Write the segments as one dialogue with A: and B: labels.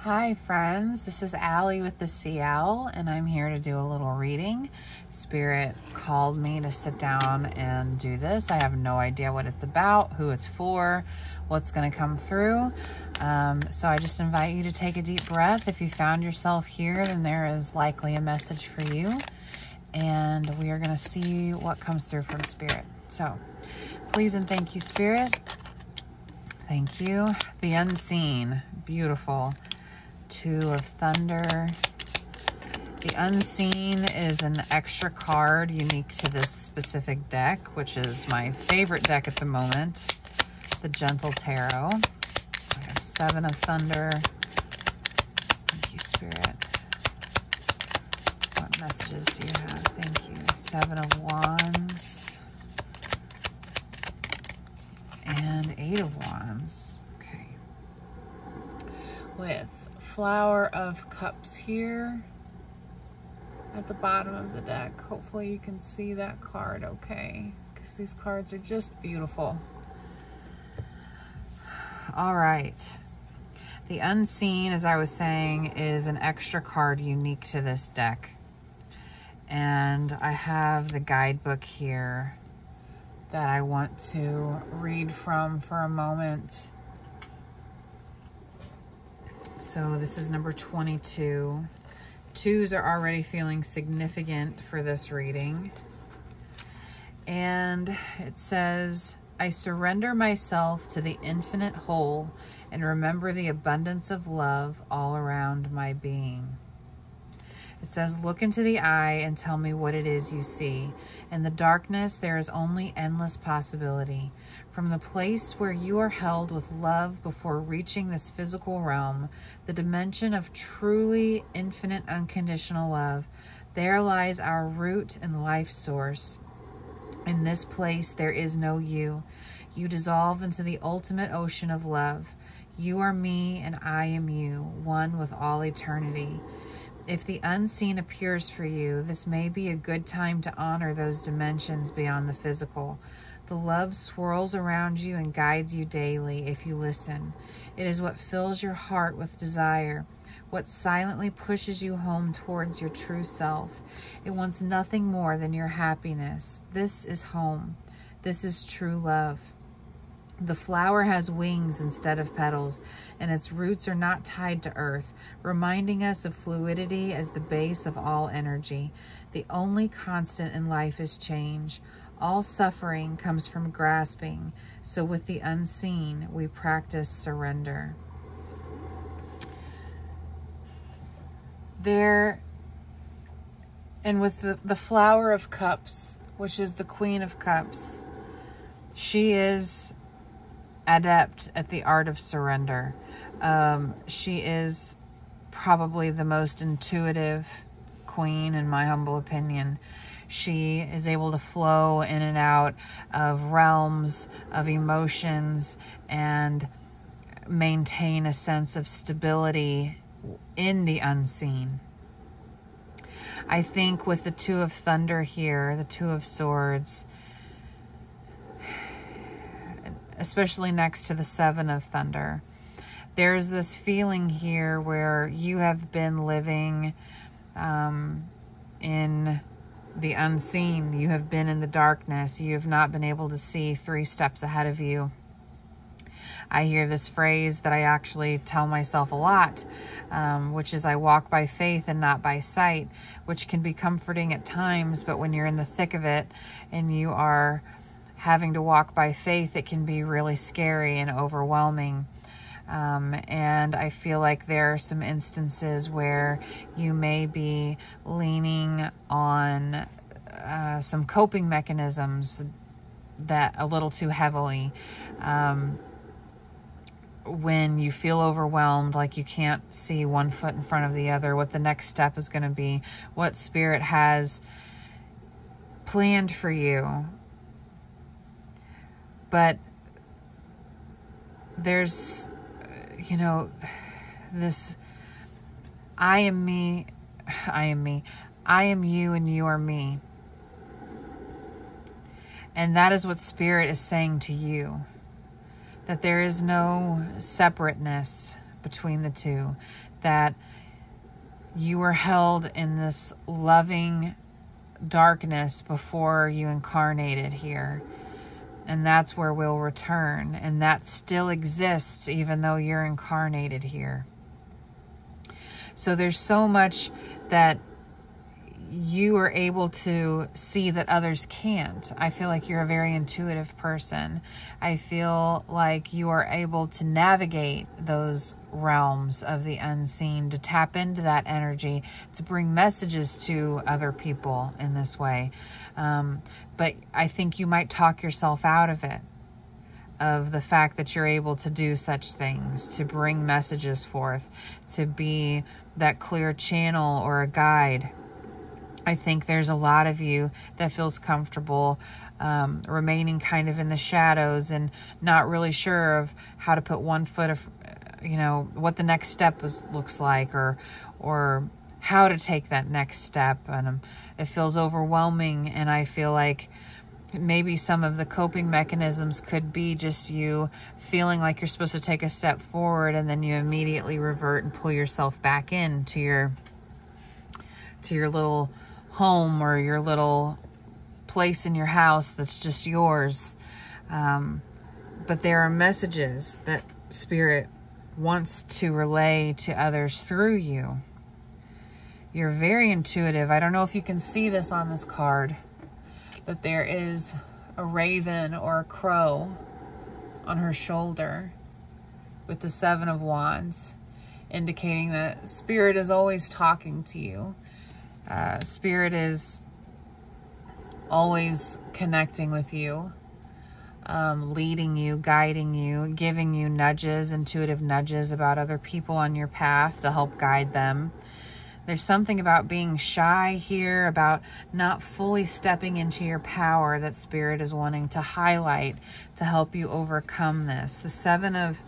A: Hi friends, this is Allie with the CL and I'm here to do a little reading. Spirit called me to sit down and do this. I have no idea what it's about, who it's for, what's going to come through. So I just invite you to take a deep breath. If you found yourself here, then there is likely a message for you. And we are going to see what comes through from Spirit. So please and thank you, Spirit. Thank you. The Unseen, beautiful. Two of Thunder. The Unseen is an extra card unique to this specific deck, which is my favorite deck at the moment, the Gentle Tarot. We have Seven of Thunder. Thank you, Spirit. What messages do you have? Thank you. Seven of Wands. And Eight of Wands. Okay. With Flower of Cups here at the bottom of the deck. Hopefully you can see that card okay, because these cards are just beautiful. All right. The Unseen, as I was saying, is an extra card unique to this deck. And I have the guidebook here that I want to read from for a moment. So this is number 22. Twos are already feeling significant for this reading. And it says, I surrender myself to the infinite whole and remember the abundance of love all around my being. It says, look into the eye and tell me what it is you see. In the darkness, there is only endless possibility. From the place where you are held with love before reaching this physical realm, the dimension of truly infinite unconditional love, there lies our root and life source. In this place, there is no you. You dissolve into the ultimate ocean of love. You are me and I am you, one with all eternity. If the unseen appears for you, this may be a good time to honor those dimensions beyond the physical. The love swirls around you and guides you daily if you listen. It is what fills your heart with desire, what silently pushes you home towards your true self. It wants nothing more than your happiness. This is home. This is true love. The flower has wings instead of petals, and its roots are not tied to earth, reminding us of fluidity as the base of all energy. The only constant in life is change. All suffering comes from grasping, so with the unseen, we practice surrender. There, and with the Flower of Cups, which is the Queen of Cups, she is adept at the art of surrender. She is probably the most intuitive queen, in my humble opinion. She is able to flow in and out of realms of emotions and maintain a sense of stability in the unseen. I think with the Two of Thunder here, the Two of Swords, especially next to the Seven of Thunder, there's this feeling here where you have been living in the unseen. You have been in the darkness. You have not been able to see 3 steps ahead of you. I hear this phrase that I actually tell myself a lot, which is I walk by faith and not by sight, which can be comforting at times, but when you're in the thick of it and you are having to walk by faith, it can be really scary and overwhelming. And I feel like there are some instances where you may be leaning on some coping mechanisms that a little too heavily. When you feel overwhelmed, like you can't see one foot in front of the other, what the next step is going to be, what Spirit has planned for you. But there's, you know, this, I am me, I am me, I am you and you are me. And that is what Spirit is saying to you. That there is no separateness between the two. that you were held in this loving darkness before you incarnated here. And that's where we'll return. And that still exists even though you're incarnated here. So there's so much that you are able to see that others can't. I feel like you're a very intuitive person. I feel like you are able to navigate those realms of the unseen, to tap into that energy, to bring messages to other people in this way. But I think you might talk yourself out of it, of the fact that you're able to do such things, to bring messages forth, to be that clear channel or a guide. I think there's a lot of you that feels comfortable remaining kind of in the shadows and not really sure of how to put one foot of, what the next step looks like, or how to take that next step. And it feels overwhelming. And I feel like maybe some of the coping mechanisms could be just you feeling like you're supposed to take a step forward and then you immediately revert and pull yourself back into your little home or your little place in your house that's just yours. But there are messages that Spirit wants to relay to others through you. You're very intuitive. I don't know if you can see this on this card, but there is a raven or a crow on her shoulder with the 7 of Wands, indicating that Spirit is always talking to you. Spirit is always connecting with you, leading you, guiding you, giving you nudges, intuitive nudges about other people on your path to help guide them. There's something about being shy here, about not fully stepping into your power that Spirit is wanting to highlight to help you overcome this. The 7 of,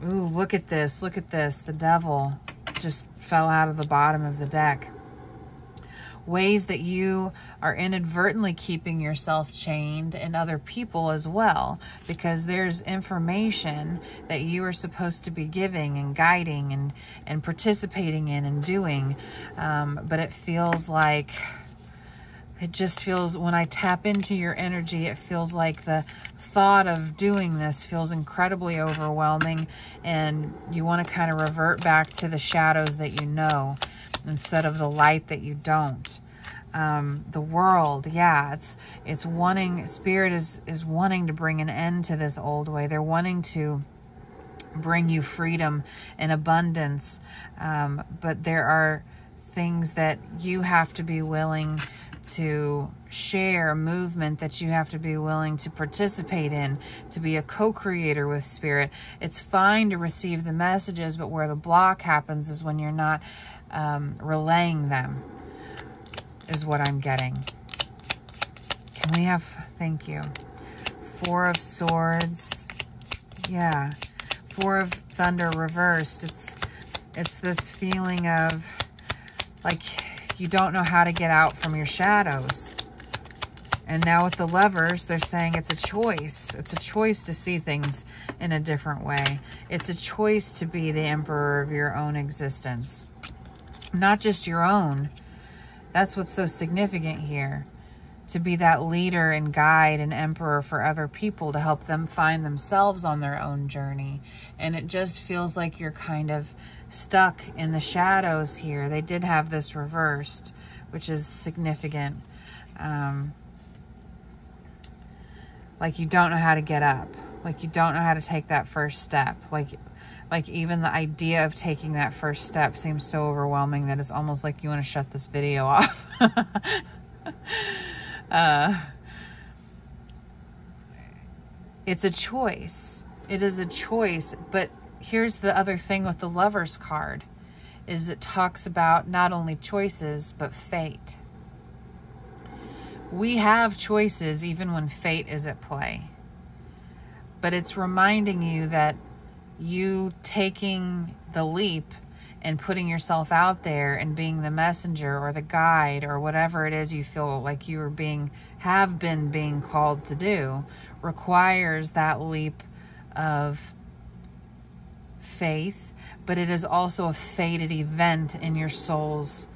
A: ooh, look at this, the Devil just fell out of the bottom of the deck. Ways that you are inadvertently keeping yourself chained and other people as well, because there's information that you are supposed to be giving and guiding and participating in and doing. But it feels like, it just feels, when I tap into your energy, it feels like the thought of doing this feels incredibly overwhelming, and you want to kind of revert back to the shadows that you know, instead of the light that you don't. The world, yeah, it's wanting, Spirit is wanting to bring an end to this old way. They're wanting to bring you freedom and abundance. But there are things that you have to be willing to share, movement that you have to be willing to participate in, to be a co-creator with Spirit. It's fine to receive the messages, but where the block happens is when you're not relaying them, is what I'm getting. Can we have, thank you, 4 of Swords. Yeah, 4 of Thunder reversed. It's this feeling of like you don't know how to get out from your shadows. And now with the Lovers, they're saying it's a choice. It's a choice to see things in a different way. It's a choice to be the emperor of your own existence. Not just your own. That's what's so significant here. To be that leader and guide and emperor for other people, to help them find themselves on their own journey. And it just feels like you're kind of stuck in the shadows here. They did have this reversed, which is significant. Like you don't know how to get up. Like you don't know how to take that first step. Like even the idea of taking that first step seems so overwhelming that it's almost like you want to shut this video off. It's a choice. It is a choice. But here's the other thing with the Lovers card, is it talks about not only choices, but fate. We have choices even when fate is at play. But it's reminding you that you taking the leap and putting yourself out there and being the messenger or the guide or whatever it is you feel like you are have been being called to do, requires that leap of faith, but it is also a fated event in your soul's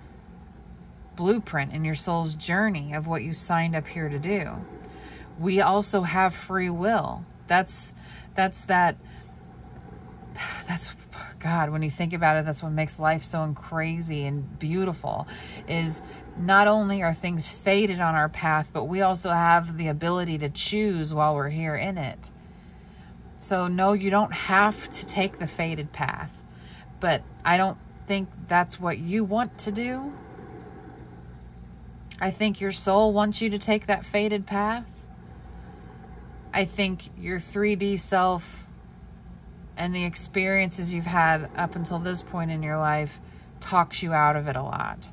A: blueprint, in your soul's journey of what you signed up here to do. We also have free will. That's God, when you think about it, that's what makes life so crazy and beautiful, is not only are things fated on our path, but we also have the ability to choose while we're here in it. So no, you don't have to take the fated path, but I don't think that's what you want to do. I think your soul wants you to take that fated path. I think your 3D self and the experiences you've had up until this point in your life talks you out of it a lot.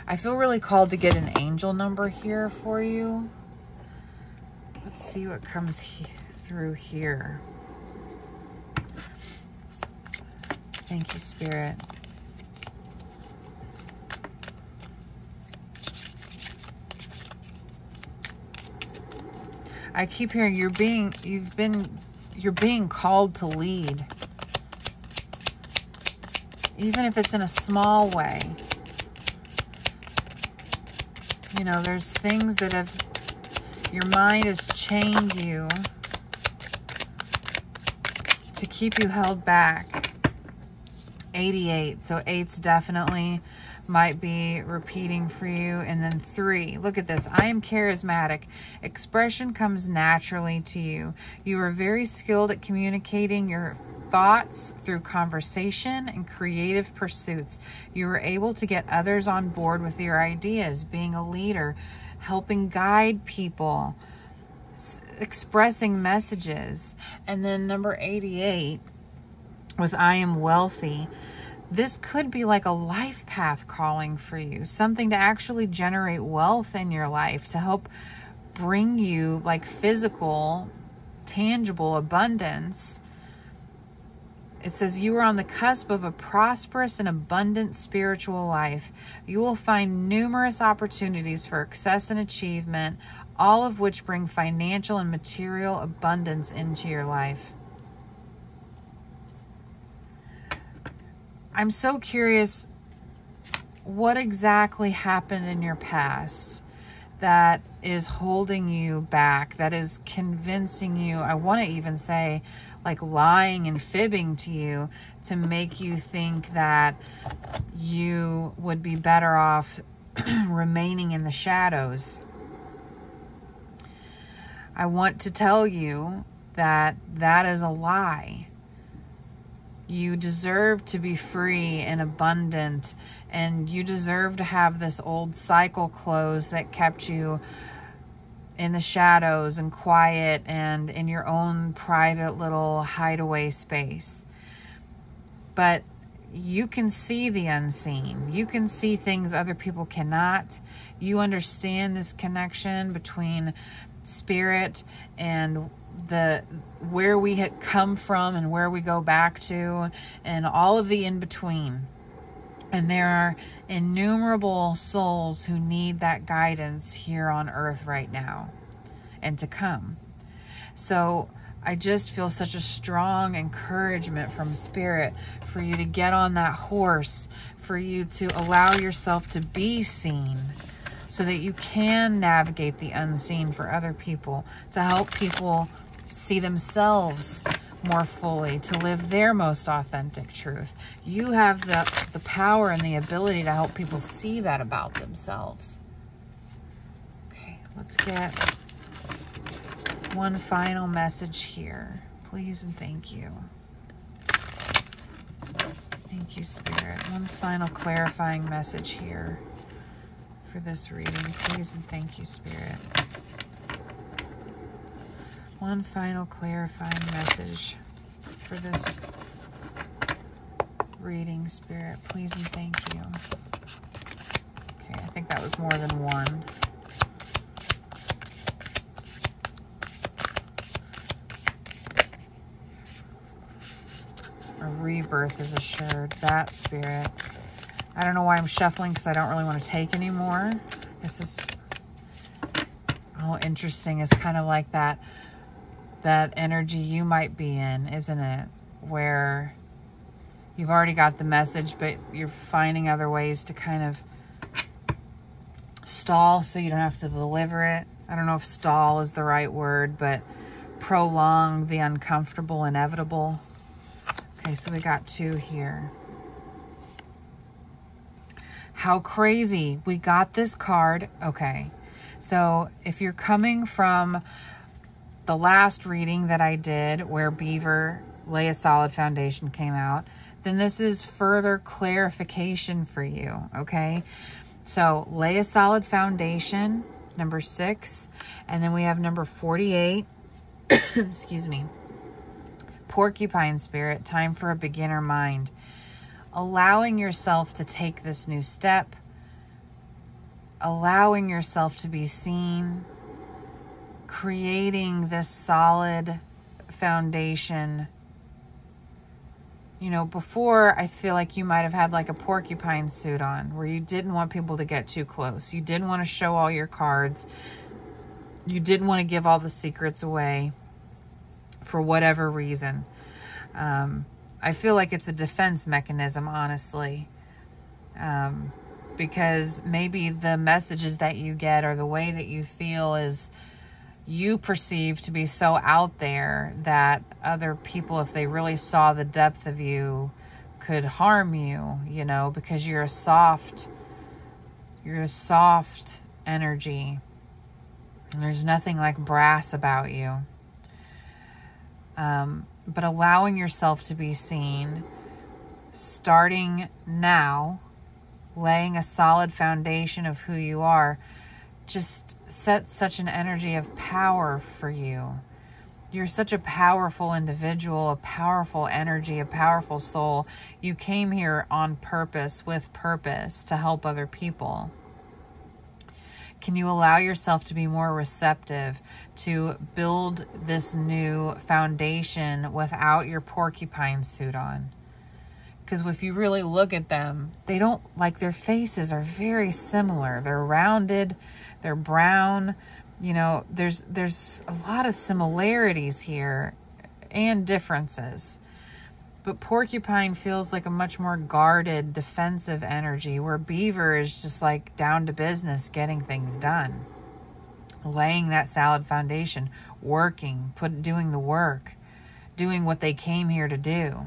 A: I feel really called to get an angel number here for you. Let's see what comes through here. Thank you, Spirit. I keep hearing you're being called to lead. Even if it's in a small way. You know, there's things that have, your mind has chained you to keep you held back. 88. So 8's definitely might be repeating for you. And then 3, look at this. I am charismatic. Expression comes naturally to you. You are very skilled at communicating your thoughts through conversation and creative pursuits. You are able to get others on board with your ideas, being a leader, helping guide people, expressing messages. And then number 88 with I am wealthy. This could be like a life path calling for you, something to actually generate wealth in your life, to help bring you like physical, tangible abundance. It says you are on the cusp of a prosperous and abundant spiritual life. You will find numerous opportunities for success and achievement, all of which bring financial and material abundance into your life. I'm so curious, what exactly happened in your past that is holding you back, that is convincing you, I want to even say, like lying and fibbing to you to make you think that you would be better off remaining in the shadows. I want to tell you that that is a lie. You deserve to be free and abundant, and you deserve to have this old cycle close that kept you in the shadows and quiet and in your own private little hideaway space. But you can see the unseen. You can see things other people cannot. You understand this connection between spirit and where we had come from and where we go back to, and all of the in between. And there are innumerable souls who need that guidance here on earth right now and to come. So I just feel such a strong encouragement from Spirit for you to get on that horse, for you to allow yourself to be seen, so that you can navigate the unseen for other people, to help people see themselves more fully, to live their most authentic truth. You have the power and the ability to help people see that about themselves. Okay, let's get one final message here. Please and thank you. Thank you, Spirit. One final clarifying message here for this reading. Please and thank you, Spirit. One final clarifying message for this reading, Spirit. Please and thank you. Okay, I think that was more than one. A rebirth is assured. That, Spirit. I don't know why I'm shuffling, because I don't really want to take anymore. This is, oh, interesting. It's kind of like that that energy you might be in, isn't it? Where you've already got the message, but you're finding other ways to kind of stall so you don't have to deliver it. I don't know if stall is the right word, but prolong the uncomfortable, inevitable. Okay, so we got 2 here. How crazy. We got this card. Okay, so if you're coming from the last reading that I did where Beaver, Lay a Solid Foundation came out, then this is further clarification for you, okay? So lay a solid foundation, number 6, and then we have number 48, excuse me, Porcupine Spirit, time for a beginner mind. Allowing yourself to take this new step, allowing yourself to be seen, creating this solid foundation. You know, before, I feel like you might have had like a porcupine suit on where you didn't want people to get too close. You didn't want to show all your cards. You didn't want to give all the secrets away for whatever reason. I feel like it's a defense mechanism, honestly. Because maybe the messages that you get or the way that you feel is you perceive to be so out there that other people, if they really saw the depth of you, could harm you, you know, because you're a soft energy. And there's nothing like brass about you. But allowing yourself to be seen, starting now, laying a solid foundation of who you are, just sets such an energy of power for you. You're such a powerful individual, a powerful energy, a powerful soul. You came here on purpose, with purpose, to help other people. Can you allow yourself to be more receptive, to build this new foundation without your porcupine suit on? Because if you really look at them, they don't, like, their faces are very similar. They're rounded, they're brown. You know, there's a lot of similarities here and differences. But porcupine feels like a much more guarded, defensive energy, where beaver is just like down to business, getting things done. Laying that solid foundation, working, doing the work, doing what they came here to do.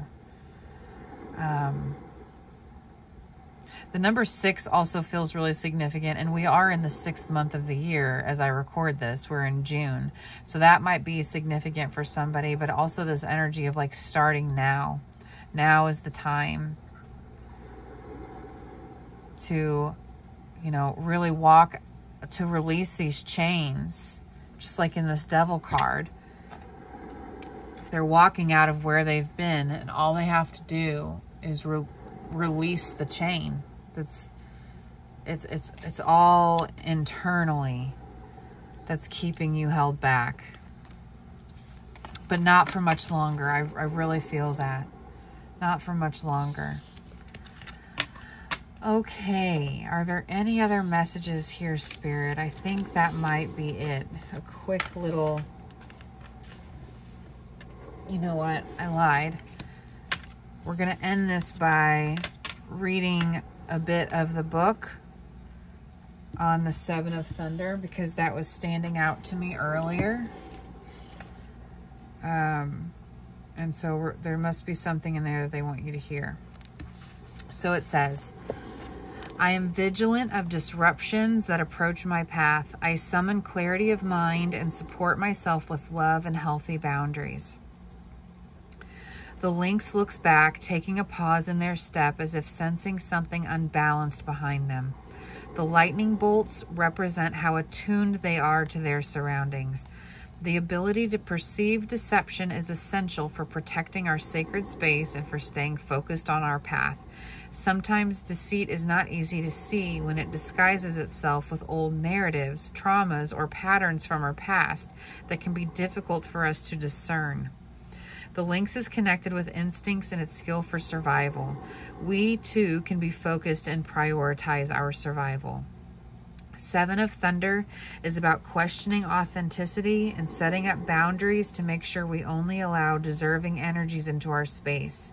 A: The number 6 also feels really significant, and we are in the 6th month of the year as I record this. We're in June. So that might be significant for somebody, but also this energy of like starting now. Now is the time to, you know, really walk, to release these chains, just like in this Devil card. They're walking out of where they've been, and all they have to do is release the chain. It's all internally that's keeping you held back, but not for much longer. I really feel that. Not for much longer. Okay, are there any other messages here, Spirit? I think that might be it. A quick little, you know what? I lied. We're going to end this by reading a bit of the book on the Seven of Thunder, because that was standing out to me earlier. And so there must be something in there that they want you to hear. So it says, I am vigilant of disruptions that approach my path. I summon clarity of mind and support myself with love and healthy boundaries. The lynx looks back, taking a pause in their step as if sensing something unbalanced behind them. The lightning bolts represent how attuned they are to their surroundings. The ability to perceive deception is essential for protecting our sacred space and for staying focused on our path. Sometimes deceit is not easy to see when it disguises itself with old narratives, traumas, or patterns from our past that can be difficult for us to discern. The lynx is connected with instincts and its skill for survival. We, too, can be focused and prioritize our survival. Seven of Thunder is about questioning authenticity and setting up boundaries to make sure we only allow deserving energies into our space.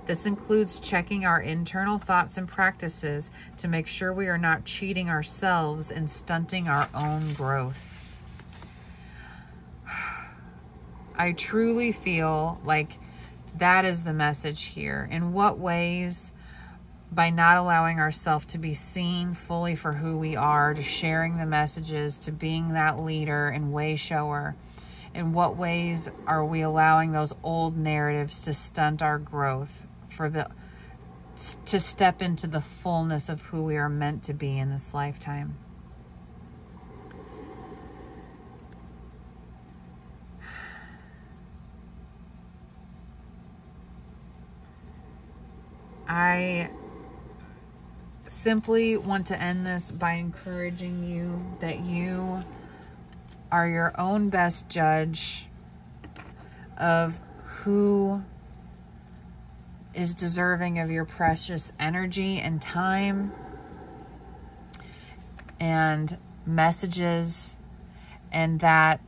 A: This includes checking our internal thoughts and practices to make sure we are not cheating ourselves and stunting our own growth. I truly feel like that is the message here. In what ways? By not allowing ourselves to be seen fully for who we are, to sharing the messages, to being that leader and way shower. In what ways are we allowing those old narratives to stunt our growth to step into the fullness of who we are meant to be in this lifetime? I simply want to end this by encouraging you that you are your own best judge of who is deserving of your precious energy and time and messages, and that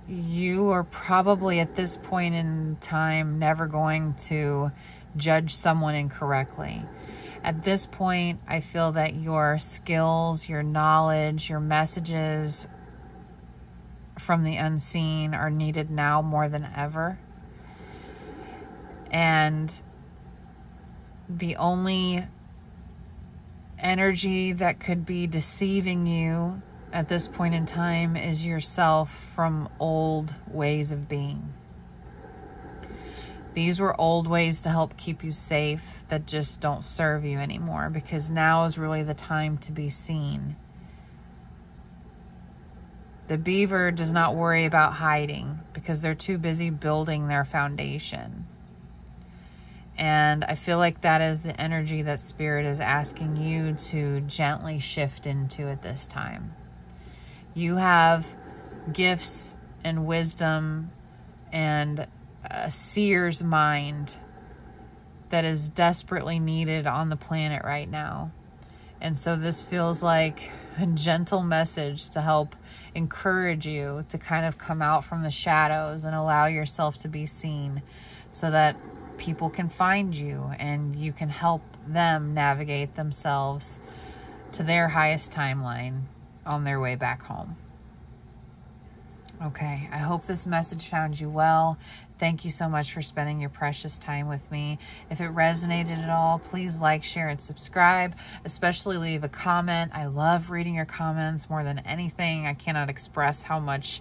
A: you are probably at this point in time never going to judge someone incorrectly. At this point, I feel that your skills, your knowledge, your messages from the unseen are needed now more than ever. And the only energy that could be deceiving you at this point in time is yourself from old ways of being. These were old ways to help keep you safe that just don't serve you anymore, because now is really the time to be seen. The beaver does not worry about hiding because they're too busy building their foundation. And I feel like that is the energy that Spirit is asking you to gently shift into at this time. You have gifts and wisdom and a seer's mind that is desperately needed on the planet right now. And so this feels like a gentle message to help encourage you to kind of come out from the shadows and allow yourself to be seen, so that people can find you and you can help them navigate themselves to their highest timeline on their way back home. Okay, I hope this message found you well. Thank you so much for spending your precious time with me. If it resonated at all, please like, share, and subscribe. Especially leave a comment. I love reading your comments more than anything. I cannot express how much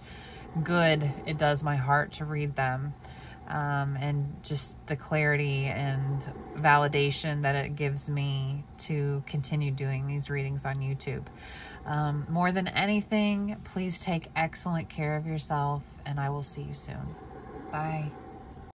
A: good it does my heart to read them. And just the clarity and validation that it gives me to continue doing these readings on YouTube. More than anything, please take excellent care of yourself, and I will see you soon. Bye.